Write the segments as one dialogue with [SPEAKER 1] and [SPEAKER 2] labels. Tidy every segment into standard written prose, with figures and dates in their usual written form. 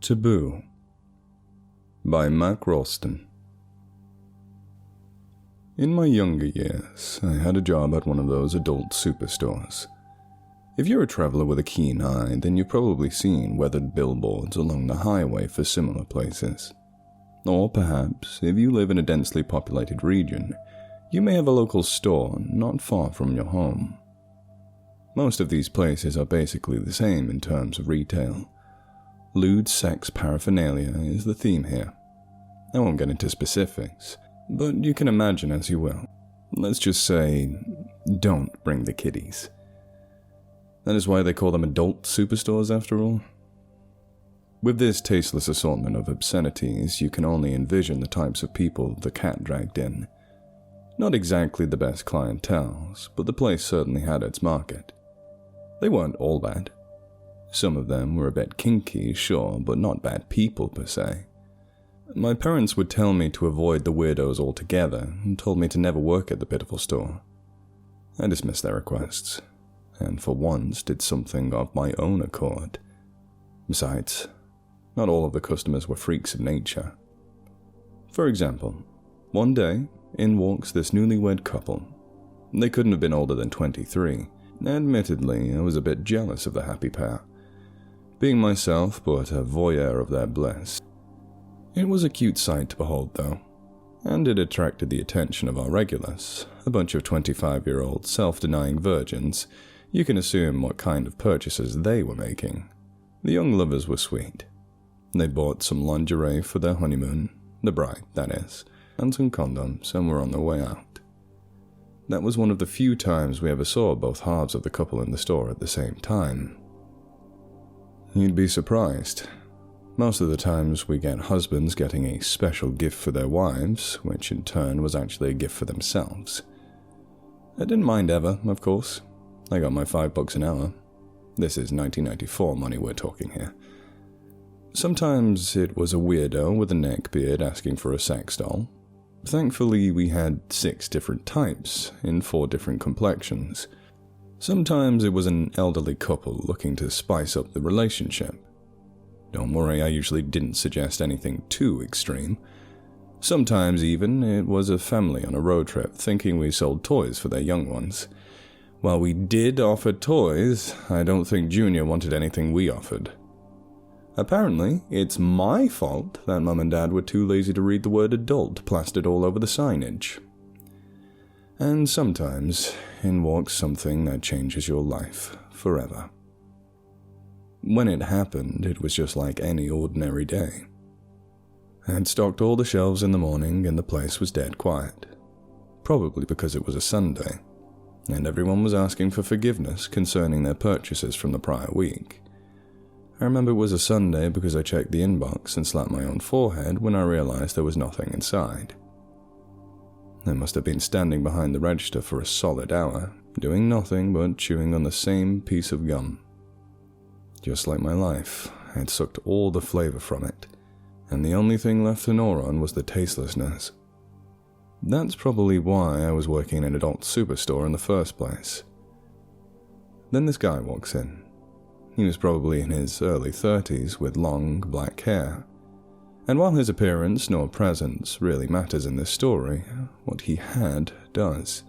[SPEAKER 1] Taboo by Mac Ralston. In my younger years, I had a job at one of those adult superstores. If you're a traveler with a keen eye, then you've probably seen weathered billboards along the highway for similar places. Or perhaps, if you live in a densely populated region, you may have a local store not far from your home. Most of these places are basically the same in terms of retail. Lewd sex paraphernalia is the theme here. I won't get into specifics, but you can imagine as you will. Let's just say, don't bring the kiddies. That is why they call them adult superstores after all. With this tasteless assortment of obscenities, you can only envision the types of people the cat dragged in. Not exactly the best clienteles, but the place certainly had its market. They weren't all bad. Some of them were a bit kinky, sure, but not bad people per se. My parents would tell me to avoid the weirdos altogether and told me to never work at the pitiful store. I dismissed their requests, and for once did something of my own accord. Besides, not all of the customers were freaks of nature. For example, one day, in walks this newlywed couple. They couldn't have been older than 23. Admittedly, I was a bit jealous of the happy pair, being myself but a voyeur of their bliss. It was a cute sight to behold, though, and it attracted the attention of our regulars, a bunch of 25-year-old self-denying virgins. You can assume what kind of purchases they were making. The young lovers were sweet. They bought some lingerie for their honeymoon, the bride, that is, and some condoms, and were on their way out. That was one of the few times we ever saw both halves of the couple in the store at the same time. You'd be surprised. Most of the times we get husbands getting a special gift for their wives, which in turn was actually a gift for themselves. I didn't mind ever, of course. I got my $5 an hour. This is 1994 money we're talking here. Sometimes it was a weirdo with a neck beard asking for a sex doll. Thankfully, we had 6 different types, in 4 different complexions. Sometimes it was an elderly couple looking to spice up the relationship. Don't worry, I usually didn't suggest anything too extreme. Sometimes even, it was a family on a road trip thinking we sold toys for their young ones. While we did offer toys, I don't think Junior wanted anything we offered. Apparently, it's my fault that Mum and Dad were too lazy to read the word adult plastered all over the signage. And sometimes, in walks something that changes your life forever. When it happened, it was just like any ordinary day. I had stocked all the shelves in the morning and the place was dead quiet. Probably because it was a Sunday, and everyone was asking for forgiveness concerning their purchases from the prior week. I remember it was a Sunday because I checked the inbox and slapped my own forehead when I realized there was nothing inside. I must have been standing behind the register for a solid hour, doing nothing but chewing on the same piece of gum. Just like my life, I had sucked all the flavor from it, and the only thing left to gnaw on was the tastelessness. That's probably why I was working in an adult superstore in the first place. Then this guy walks in. He was probably in his early 30s with long, black hair. And while his appearance nor presence really matters in this story, what he had does.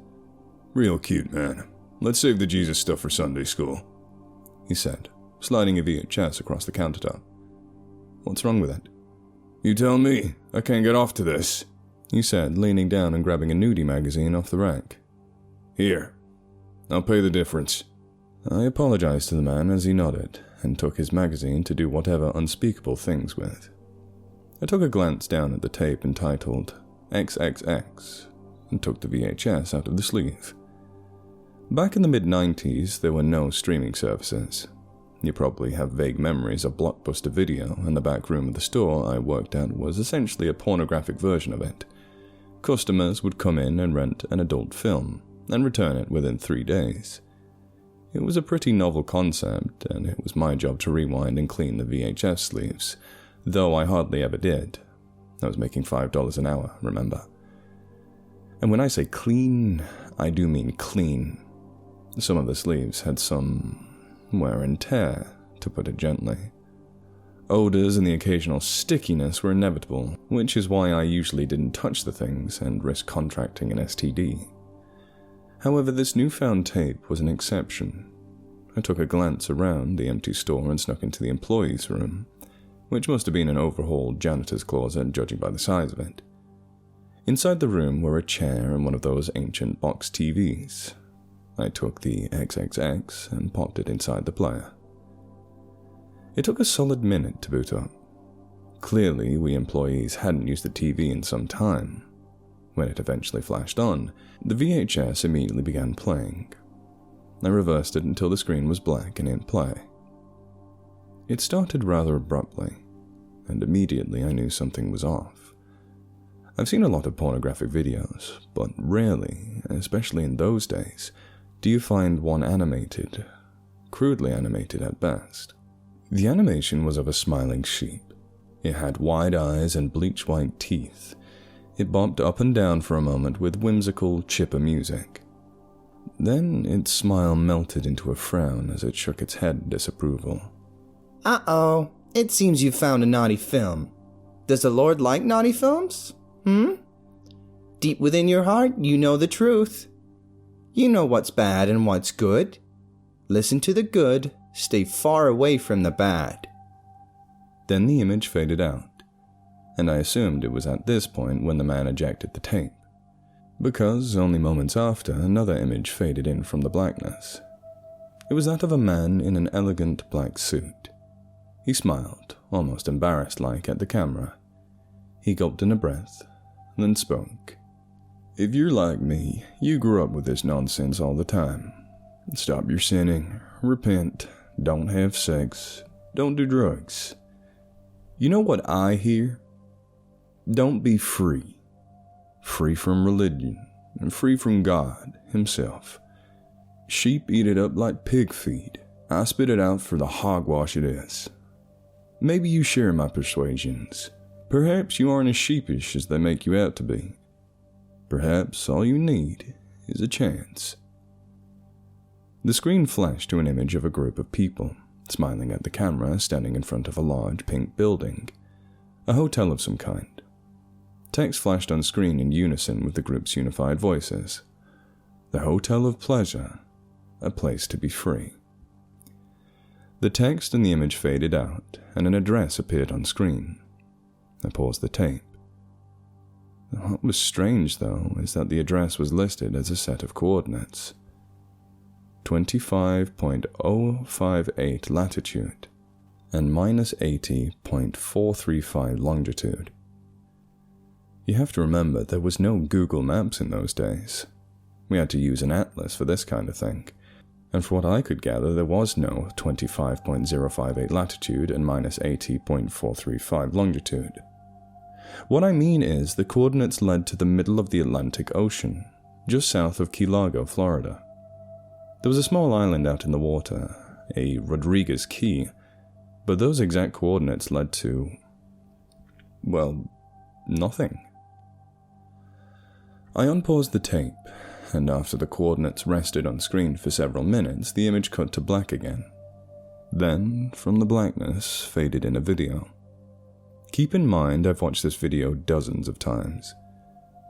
[SPEAKER 2] "Real cute, man. Let's save the Jesus stuff for Sunday school,"
[SPEAKER 1] he said, sliding a VHS across the countertop. What's wrong with it?
[SPEAKER 2] "You tell me. I can't get off to this,"
[SPEAKER 1] he said, leaning down and grabbing a nudie magazine off the rack.
[SPEAKER 2] "Here. I'll pay the difference."
[SPEAKER 1] I apologized to the man as he nodded, and took his magazine to do whatever unspeakable things with. I took a glance down at the tape entitled XXX, and took the VHS out of the sleeve. Back in the mid-90s, there were no streaming services. You probably have vague memories of Blockbuster Video, and the back room of the store I worked at was essentially a pornographic version of it. Customers would come in and rent an adult film, and return it within 3 days. It was a pretty novel concept, and it was my job to rewind and clean the VHS sleeves, though I hardly ever did. I was making $5 an hour, remember? And when I say clean, I do mean clean. Some of the sleeves had some wear and tear, to put it gently. Odors and the occasional stickiness were inevitable, which is why I usually didn't touch the things and risk contracting an STD. However, this newfound tape was an exception. I took a glance around the empty store and snuck into the employees' room, which must have been an overhauled janitor's closet, judging by the size of it. Inside the room were a chair and one of those ancient box TVs. I took the XXX and popped it inside the player. It took a solid minute to boot up. Clearly, we employees hadn't used the TV in some time. When it eventually flashed on, the VHS immediately began playing. I reversed it until the screen was black and in play. It started rather abruptly, and immediately I knew something was off. I've seen a lot of pornographic videos, but rarely, especially in those days, do you find one animated, crudely animated at best. The animation was of a smiling sheep. It had wide eyes and bleach white teeth. It bobbed up and down for a moment with whimsical, chipper music. Then its smile melted into a frown as it shook its head in disapproval.
[SPEAKER 3] Uh-oh, it seems you found a naughty film. Does the Lord like naughty films? Deep within your heart, you know the truth. You know what's bad and what's good. Listen to the good, stay far away from the bad.
[SPEAKER 1] Then the image faded out, and I assumed it was at this point when the man ejected the tape, because only moments after, another image faded in from the blackness. It was that of a man in an elegant black suit. He smiled, almost embarrassed-like, at the camera. He gulped in a breath, then spoke.
[SPEAKER 2] If you're like me, you grew up with this nonsense all the time. Stop your sinning, repent, don't have sex, don't do drugs. You know what I hear? Don't be free. Free from religion, and free from God himself. Sheep eat it up like pig feed. I spit it out for the hogwash it is. Maybe you share my persuasions. Perhaps you aren't as sheepish as they make you out to be. Perhaps all you need is a chance.
[SPEAKER 1] The screen flashed to an image of a group of people, smiling at the camera, standing in front of a large pink building. A hotel of some kind. Text flashed on screen in unison with the group's unified voices. The Hotel of Pleasure, a place to be free. The text and the image faded out, and an address appeared on screen. I paused the tape. What was strange, though, is that the address was listed as a set of coordinates. 25.058 latitude and minus 80.435 longitude. You have to remember there was no Google Maps in those days. We had to use an atlas for this kind of thing, and for what I could gather there was no 25.058 latitude and minus 80.435 longitude. What I mean is the coordinates led to the middle of the Atlantic Ocean, just south of Key Largo, Florida. There was a small island out in the water, a Rodriguez Key, but those exact coordinates led to, well, nothing. I unpaused the tape, and after the coordinates rested on screen for several minutes, the image cut to black again. Then, from the blackness, faded in a video. Keep in mind I've watched this video dozens of times.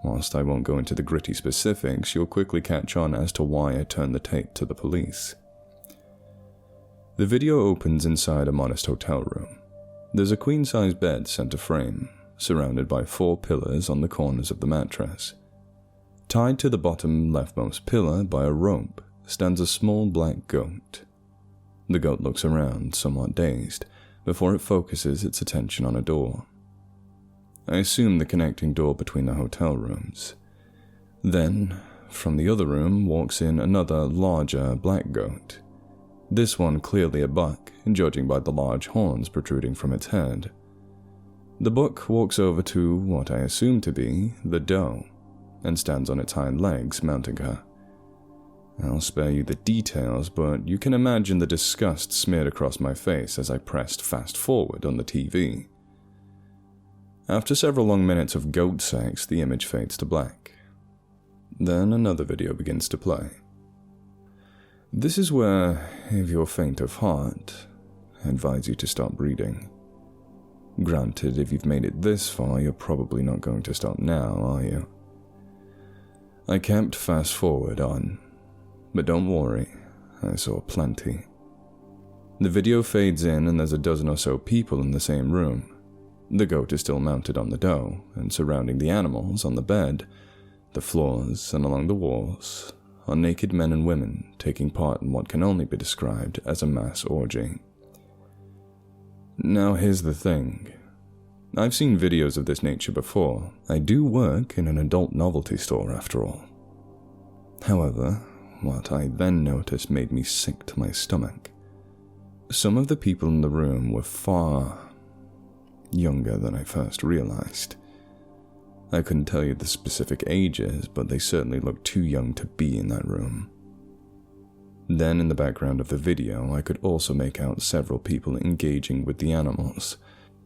[SPEAKER 1] Whilst I won't go into the gritty specifics, you'll quickly catch on as to why I turned the tape to the police. The video opens inside a modest hotel room. There's a queen-size bed center frame, surrounded by 4 pillars on the corners of the mattress. Tied to the bottom leftmost pillar by a rope stands a small black goat. The goat looks around, somewhat dazed, before it focuses its attention on a door. I assume the connecting door between the hotel rooms. Then, from the other room walks in another, larger black goat. This one clearly a buck, judging by the large horns protruding from its head. The buck walks over to what I assume to be the doe, and stands on its hind legs, mounting her. I'll spare you the details, but you can imagine the disgust smeared across my face as I pressed fast forward on the TV. After several long minutes of goat sex, the image fades to black. Then another video begins to play. This is where, if you're faint of heart, I advise you to stop reading. Granted, if you've made it this far, you're probably not going to stop now, are you? I kept fast forward on, but don't worry, I saw plenty. The video fades in and there's a dozen or so people in the same room. The goat is still mounted on the dough, and surrounding the animals on the bed, the floors, and along the walls are naked men and women taking part in what can only be described as a mass orgy. Now here's the thing. I've seen videos of this nature before. I do work in an adult novelty store after all. However, what I then noticed made me sick to my stomach. Some of the people in the room were far younger than I first realized. I couldn't tell you the specific ages, but they certainly looked too young to be in that room. Then in the background of the video, I could also make out several people engaging with the animals,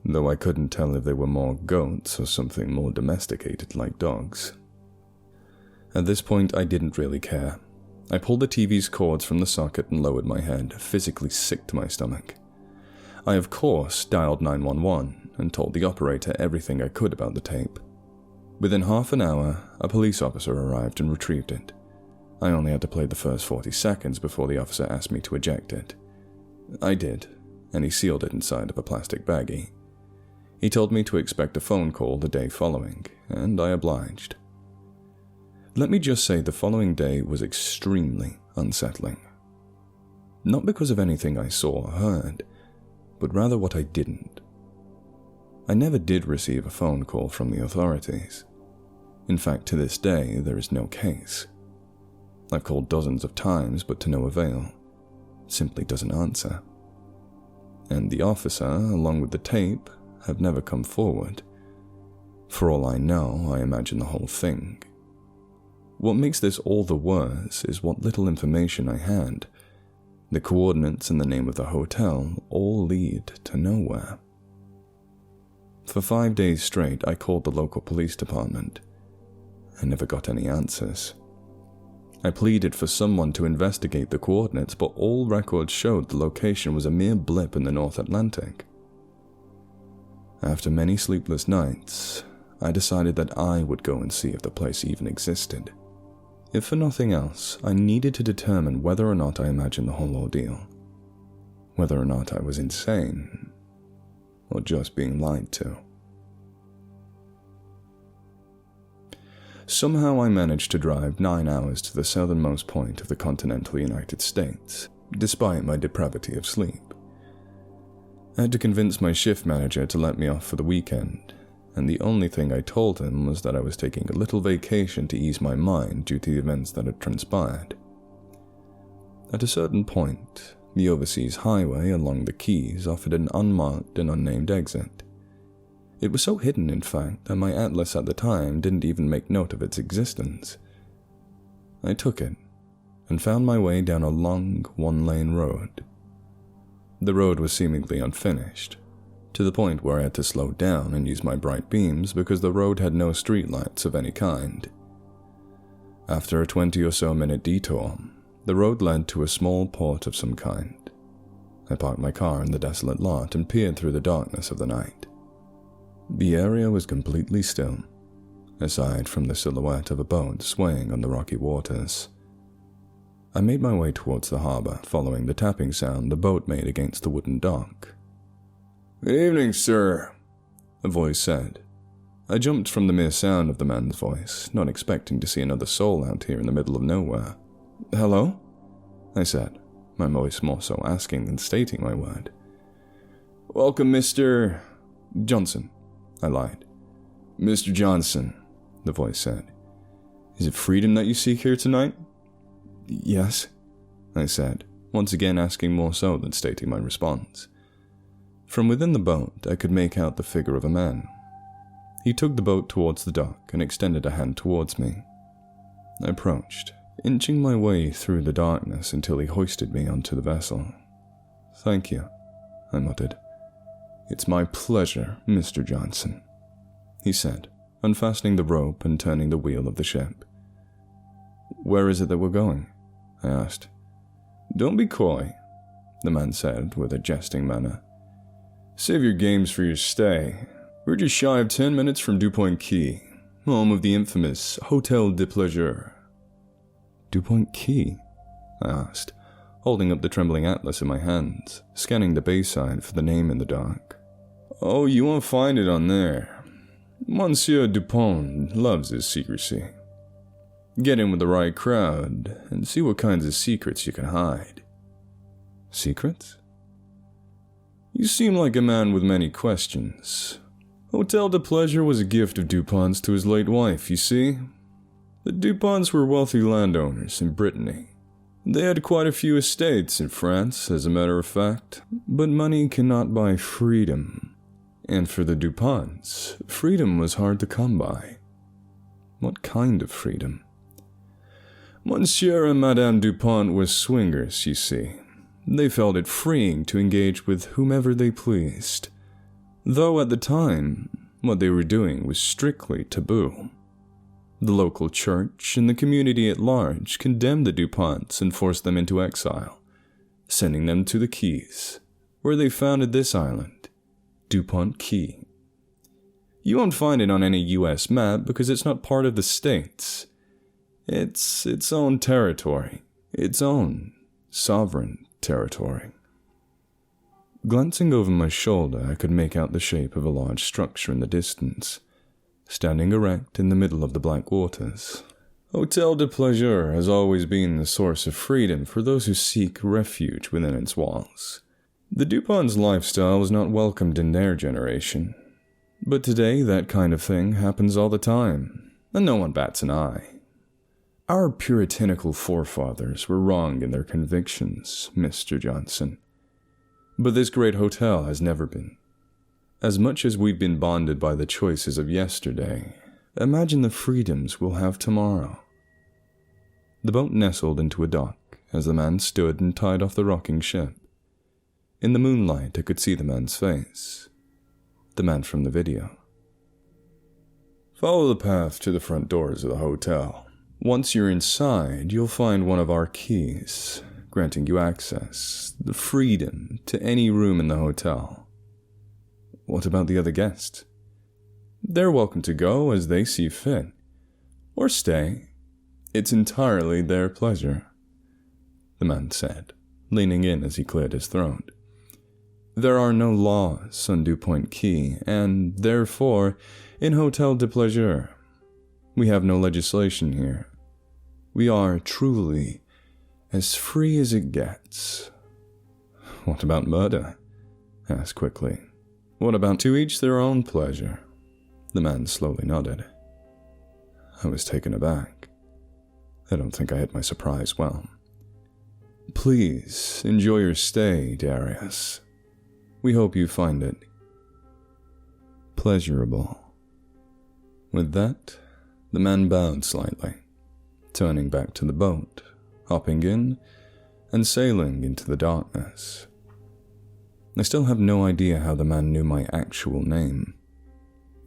[SPEAKER 1] though I couldn't tell if they were more goats or something more domesticated like dogs. At this point, I didn't really care. I pulled the TV's cords from the socket and lowered my head, physically sick to my stomach. I, of course, dialed 911 and told the operator everything I could about the tape. Within half an hour, a police officer arrived and retrieved it. I only had to play the first 40 seconds before the officer asked me to eject it. I did, and he sealed it inside of a plastic baggie. He told me to expect a phone call the day following, and I obliged. Let me just say the following day was extremely unsettling. Not because of anything I saw or heard, but rather what I didn't. I never did receive a phone call from the authorities. In fact, to this day, there is no case. I've called dozens of times, but to no avail. Simply doesn't answer. And the officer, along with the tape, have never come forward. For all I know, I imagine the whole thing. What makes this all the worse is what little information I had. The coordinates and the name of the hotel all lead to nowhere. For 5 days straight, I called the local police department. I never got any answers. I pleaded for someone to investigate the coordinates, but all records showed the location was a mere blip in the North Atlantic. After many sleepless nights, I decided that I would go and see if the place even existed. If for nothing else, I needed to determine whether or not I imagined the whole ordeal. Whether or not I was insane, or just being lied to. Somehow I managed to drive 9 hours to the southernmost point of the continental United States, despite my depravity of sleep. I had to convince my shift manager to let me off for the weekend, and the only thing I told him was that I was taking a little vacation to ease my mind due to the events that had transpired. At a certain point, the overseas highway along the Keys offered an unmarked and unnamed exit. It was so hidden, in fact, that my atlas at the time didn't even make note of its existence. I took it, and found my way down a long, one-lane road. The road was seemingly unfinished, to the point where I had to slow down and use my bright beams because the road had no streetlights of any kind. After a 20 or so minute detour, the road led to a small port of some kind. I parked my car in the desolate lot and peered through the darkness of the night. The area was completely still, aside from the silhouette of a boat swaying on the rocky waters. I made my way towards the harbor, following the tapping sound the boat made against the wooden dock. "Good evening, sir," a voice said. I jumped from the mere sound of the man's voice, not expecting to see another soul out here in the middle of nowhere. "Hello?" I said, my voice more so asking than stating my word. "Welcome, Mr. Johnson," I lied. "Mr. Johnson," the voice said. "Is it freedom that you seek here tonight?" "Yes," I said, once again asking more so than stating my response. From within the boat, I could make out the figure of a man. He took the boat towards the dock and extended a hand towards me. I approached, inching my way through the darkness until he hoisted me onto the vessel. "Thank you," I muttered. "It's my pleasure, Mr. Johnson," he said, unfastening the rope and turning the wheel of the ship. "Where is it that we're going?" I asked. "Don't be coy," the man said with a jesting manner.
[SPEAKER 2] Save your games for your stay. We're just shy of 10 minutes from DuPont Quay, home of the infamous Hotel de Pleasure.
[SPEAKER 1] DuPont Quay? I asked, holding up the trembling atlas in my hands, scanning the bayside for the name in the dark.
[SPEAKER 2] Oh, you won't find it on there. Monsieur Dupont loves his secrecy. Get in with the right crowd and see what kinds of secrets you can hide.
[SPEAKER 1] Secrets?
[SPEAKER 2] You seem like a man with many questions. Hotel de Pleasure was a gift of Dupont's to his late wife, you see. The Duponts were wealthy landowners in Brittany. They had quite a few estates in France, as a matter of fact. But money cannot buy freedom. And for the Duponts, freedom was hard to come by.
[SPEAKER 1] What kind of freedom?
[SPEAKER 2] Monsieur and Madame Dupont were swingers, you see. They felt it freeing to engage with whomever they pleased. Though at the time, what they were doing was strictly taboo. The local church and the community at large condemned the Duponts and forced them into exile, sending them to the Keys, where they founded this island, DuPont Quay. You won't find it on any US map because it's not part of the States. It's its own territory, its own sovereign territory.
[SPEAKER 1] Glancing over my shoulder, I could make out the shape of a large structure in the distance, standing erect in the middle of the black waters.
[SPEAKER 2] Hotel de Pleasure has always been the source of freedom for those who seek refuge within its walls. The Dupont's lifestyle was not welcomed in their generation. But today, that kind of thing happens all the time, and no one bats an eye. Our puritanical forefathers were wrong in their convictions, Mr. Johnson. But this great hotel has never been. As much as we've been bonded by the choices of yesterday, imagine the freedoms we'll have tomorrow. The boat nestled into a dock as the man stood and tied off the rocking ship. In the moonlight, I could see the man's face. The man from the video. Follow the path to the front doors of the hotel. Once you're inside, you'll find one of our keys, granting you access, the freedom to any room in the hotel.
[SPEAKER 1] What about the other guests?
[SPEAKER 2] They're welcome to go as they see fit, or stay. It's entirely their pleasure, the man said, leaning in as he cleared his throat. There are no laws on DuPont Quay, and therefore, in Hotel de Pleasure, we have no legislation here. We are truly as free as it gets.
[SPEAKER 1] What about murder? I asked quickly.
[SPEAKER 2] What about to each their own pleasure? The man slowly nodded.
[SPEAKER 1] I was taken aback. I don't think I hit my surprise well.
[SPEAKER 2] Please enjoy your stay, Darius. We hope you find it pleasurable. With that, the man bowed slightly, turning back to the boat, hopping in, and sailing into the darkness. I still have no idea how the man knew my actual name.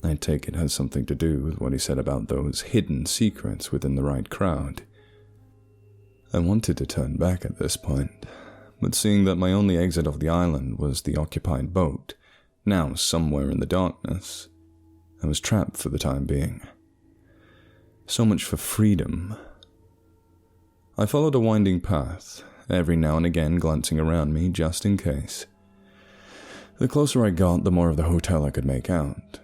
[SPEAKER 2] I take it has something to do with what he said about those hidden secrets within the right crowd. I wanted to turn back at this point, but seeing that my only exit off the island was the occupied boat, now somewhere in the darkness, I was trapped for the time being. So much for freedom. I followed a winding path, every now and again glancing around me just in case. The closer I got, the more of the hotel I could make out.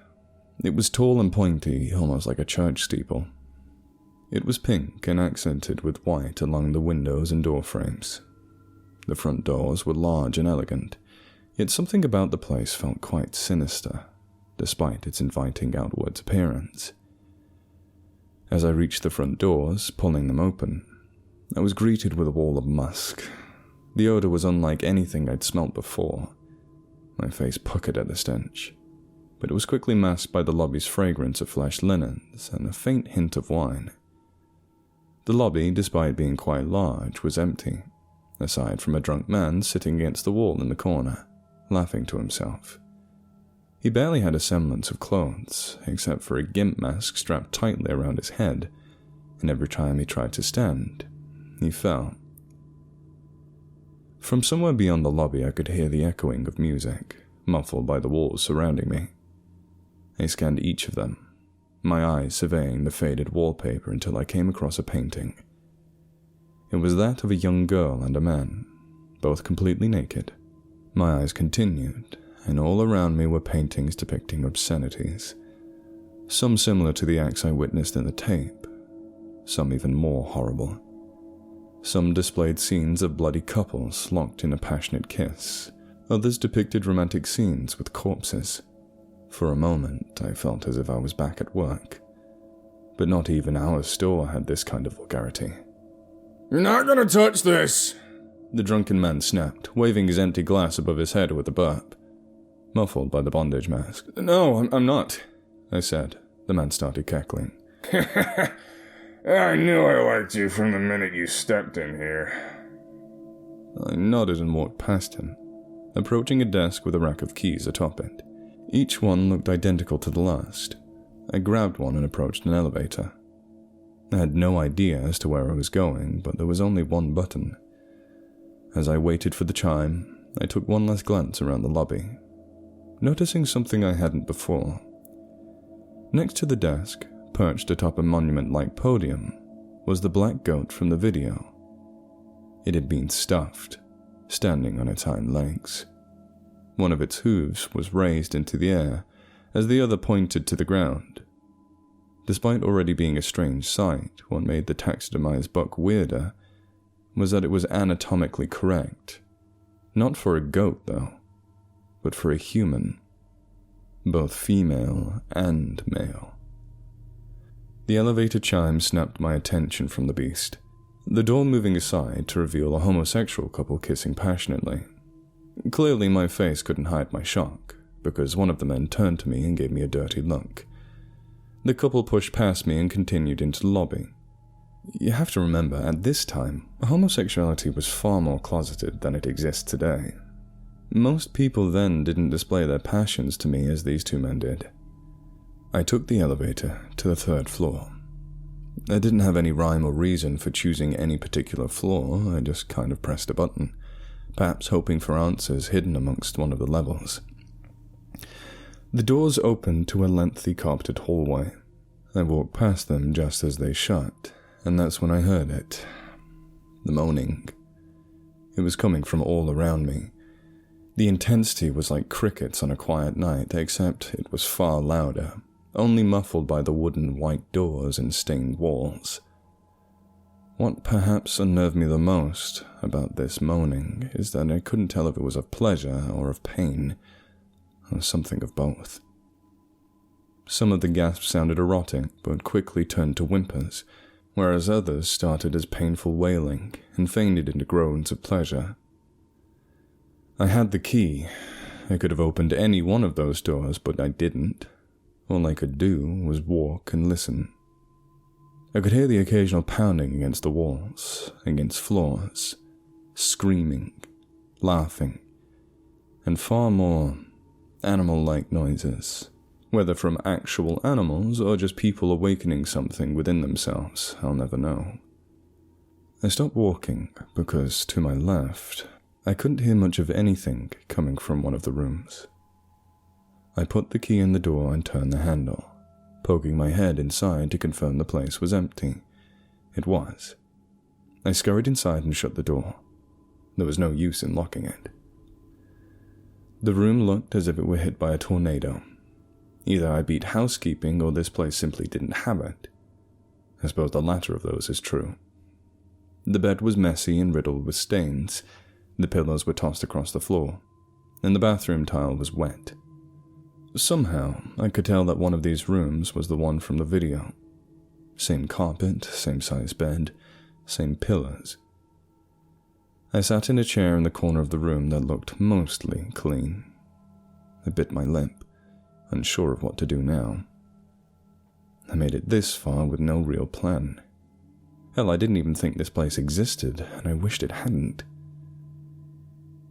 [SPEAKER 2] It was tall and pointy, almost like a church steeple. It was pink and accented with white along the windows and door frames. The front doors were large and elegant, yet something about the place felt quite sinister, despite its inviting outward appearance. As I reached the front doors, pulling them open, I was greeted with a wall of musk. The odor was unlike anything I'd smelt before. My face puckered at the stench, but it was quickly masked by the lobby's fragrance of fresh linens and a faint hint of wine. The lobby, despite being quite large, was empty, aside from a drunk man sitting against the wall in the corner, laughing to himself. He barely had a semblance of clothes, except for a gimp mask strapped tightly around his head, and every time he tried to stand, he fell. From somewhere beyond the lobby I could hear the echoing of music,
[SPEAKER 1] muffled by the walls surrounding me. I scanned each of them, my eyes surveying the faded wallpaper until I came across a painting. It was that of a young girl and a man, both completely naked. My eyes continued, and all around me were paintings depicting obscenities, some similar to the acts I witnessed in the tape, some even more horrible. Some displayed scenes of bloody couples locked in a passionate kiss, others depicted romantic scenes with corpses. For a moment, I felt as if I was back at work, but not even our store had this kind of vulgarity.
[SPEAKER 2] "You're not gonna touch this!"
[SPEAKER 1] The drunken man snapped, waving his empty glass above his head with a burp, muffled by the bondage mask.
[SPEAKER 2] "No, I'm not,"
[SPEAKER 1] I said. The man started cackling.
[SPEAKER 2] "I knew I liked you from the minute you stepped in here."
[SPEAKER 1] I nodded and walked past him, approaching a desk with a rack of keys atop it. Each one looked identical to the last. I grabbed one and approached an elevator. I had no idea as to where I was going, but there was only one button. As I waited for the chime, I took one last glance around the lobby, noticing something I hadn't before. Next to the desk, perched atop a monument-like podium, was the black goat from the video. It had been stuffed, standing on its hind legs. One of its hooves was raised into the air, as the other pointed to the ground. Despite already being a strange sight, what made the taxidermized buck weirder was that it was anatomically correct. Not for a goat, though, but for a human. Both female and male. The elevator chime snapped my attention from the beast, the door moving aside to reveal a homosexual couple kissing passionately. Clearly my face couldn't hide my shock, because one of the men turned to me and gave me a dirty look. The couple pushed past me and continued into the lobby. You have to remember, at this time, homosexuality was far more closeted than it exists today. Most people then didn't display their passions to me as these two men did. I took the elevator to the 3rd floor. I didn't have any rhyme or reason for choosing any particular floor, I just kind of pressed a button, perhaps hoping for answers hidden amongst one of the levels. The doors opened to a lengthy carpeted hallway. I walked past them just as they shut, and that's when I heard it. The moaning. It was coming from all around me. The intensity was like crickets on a quiet night, except it was far louder, only muffled by the wooden white doors and stained walls. What perhaps unnerved me the most about this moaning is that I couldn't tell if it was of pleasure or of pain, or something of both. Some of the gasps sounded erotic, but quickly turned to whimpers, whereas others started as painful wailing and faded into groans of pleasure. I had the key. I could have opened any one of those doors, but I didn't. All I could do was walk and listen. I could hear the occasional pounding against the walls, against floors, screaming, laughing, and far more animal-like noises. Whether from actual animals or just people awakening something within themselves, I'll never know. I stopped walking because, to my left, I couldn't hear much of anything coming from one of the rooms. I put the key in the door and turned the handle, poking my head inside to confirm the place was empty. It was. I scurried inside and shut the door. There was no use in locking it. The room looked as if it were hit by a tornado. Either I beat housekeeping or this place simply didn't have it. I suppose the latter of those is true. The bed was messy and riddled with stains. The pillows were tossed across the floor, and the bathroom tile was wet. Somehow, I could tell that one of these rooms was the one from the video. Same carpet, same size bed, same pillows. I sat in a chair in the corner of the room that looked mostly clean. I bit my lip, unsure of what to do now. I made it this far with no real plan. Hell, I didn't even think this place existed, and I wished it hadn't.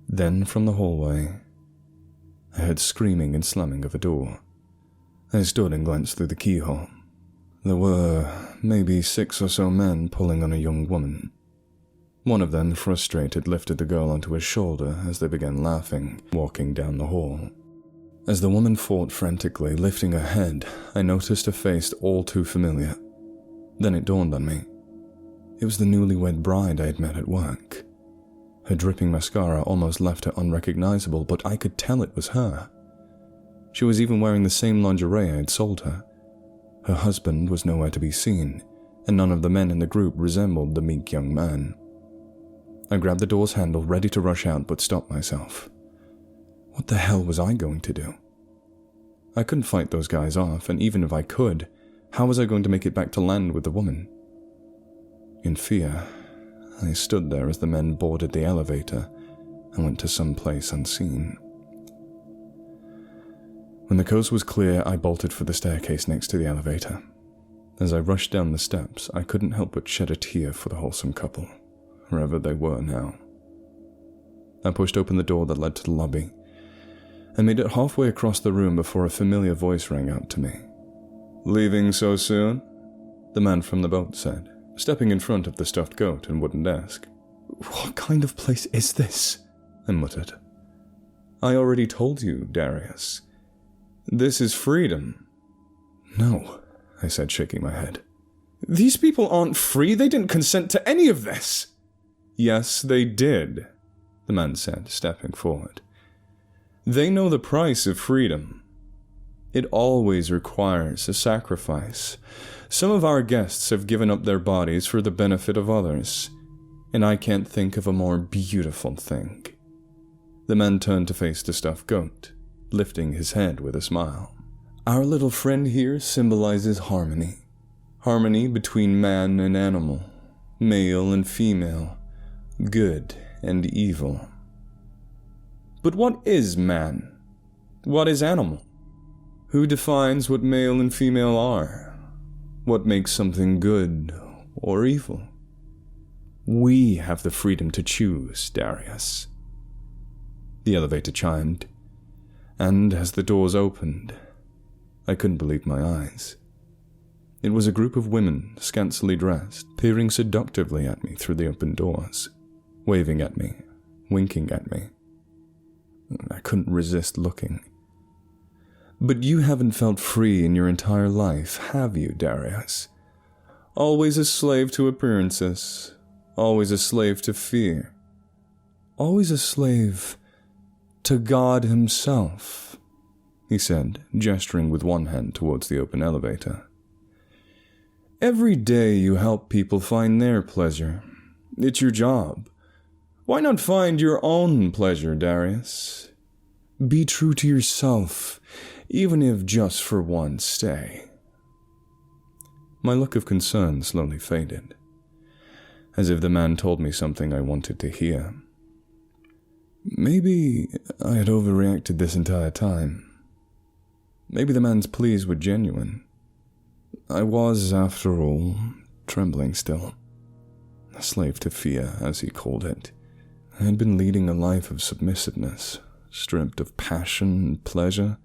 [SPEAKER 1] Then, from the hallway, I heard screaming and slamming of a door. I stood and glanced through the keyhole. There were maybe 6 or so men pulling on a young woman. One of them, frustrated, lifted the girl onto his shoulder as they began laughing, walking down the hall. As the woman fought frantically, lifting her head, I noticed a face all too familiar. Then it dawned on me. It was the newlywed bride I had met at work. Her dripping mascara almost left her unrecognizable, but I could tell it was her. She was even wearing the same lingerie I had sold her. Her husband was nowhere to be seen, and none of the men in the group resembled the meek young man. I grabbed the door's handle, ready to rush out, but stopped myself. What the hell was I going to do? I couldn't fight those guys off, and even if I could, how was I going to make it back to land with the woman? In fear, I stood there as the men boarded the elevator and went to some place unseen. When the coast was clear, I bolted for the staircase next to the elevator. As I rushed down the steps, I couldn't help but shed a tear for the wholesome couple, wherever they were now. I pushed open the door that led to the lobby, and made it halfway across the room before a familiar voice rang out to me. "Leaving so soon?" the man from the boat said, stepping in front of the stuffed goat and wooden desk. "What kind of place is this?" I muttered. "I already told you, Darius. This is freedom." "No," I said, shaking my head. "These people aren't free. They didn't consent to any of this." "Yes, they did," the man said, stepping forward. "They know the price of freedom. It always requires a sacrifice. Some of our guests have given up their bodies for the benefit of others, and I can't think of a more beautiful thing." The man turned to face the stuffed goat, lifting his head with a smile. "Our little friend here symbolizes harmony. Harmony between man and animal, male and female, good and evil." "But what is man? What is animal? Who defines what male and female are? What makes something good or evil? We have the freedom to choose, Darius." The elevator chimed, and as the doors opened, I couldn't believe my eyes. It was a group of women, scantily dressed, peering seductively at me through the open doors, waving at me, winking at me. I couldn't resist looking. "But you haven't felt free in your entire life, have you, Darius? Always a slave to appearances, always a slave to fear, always a slave to God himself," he said, gesturing with one hand towards the open elevator. "Every day you help people find their pleasure. It's your job. Why not find your own pleasure, Darius? Be true to yourself, even if just for one stay." My look of concern slowly faded, as if the man told me something I wanted to hear. Maybe I had overreacted this entire time. Maybe the man's pleas were genuine. I was, after all, trembling still. A slave to fear, as he called it. I had been leading a life of submissiveness, stripped of passion and pleasure.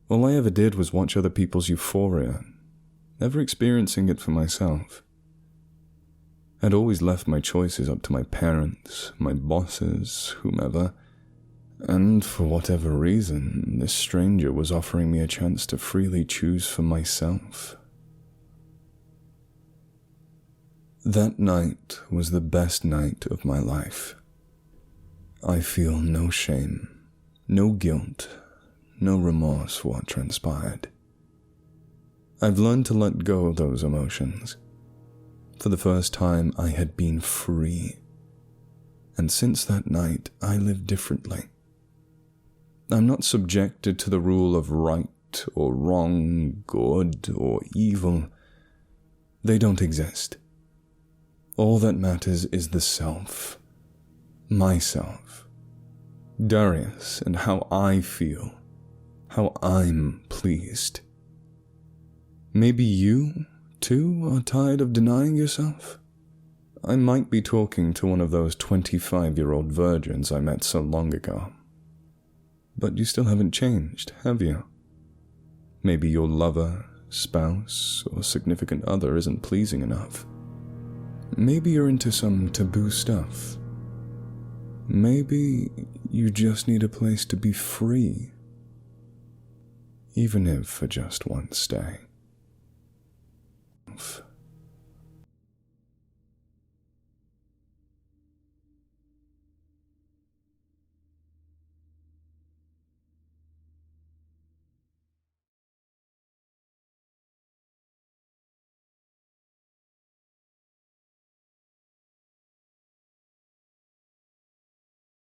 [SPEAKER 1] All I ever did was watch other people's euphoria, never experiencing it for myself. I'd always left my choices up to my parents, my bosses, whomever, and for whatever reason, this stranger was offering me a chance to freely choose for myself. That night was the best night of my life. I feel no shame, no guilt, no remorse for what transpired. I've learned to let go of those emotions. For the first time, I had been free. And since that night, I live differently. I'm not subjected to the rule of right or wrong, good or evil. They don't exist. All that matters is the self. Myself. Darius, and how I feel. How I'm pleased. Maybe you, too, are tired of denying yourself? I might be talking to one of those 25-year-old virgins I met so long ago. But you still haven't changed, have you? Maybe your lover, spouse, or significant other isn't pleasing enough. Maybe you're into some taboo stuff. Maybe you just need a place to be free. even if for just one stay.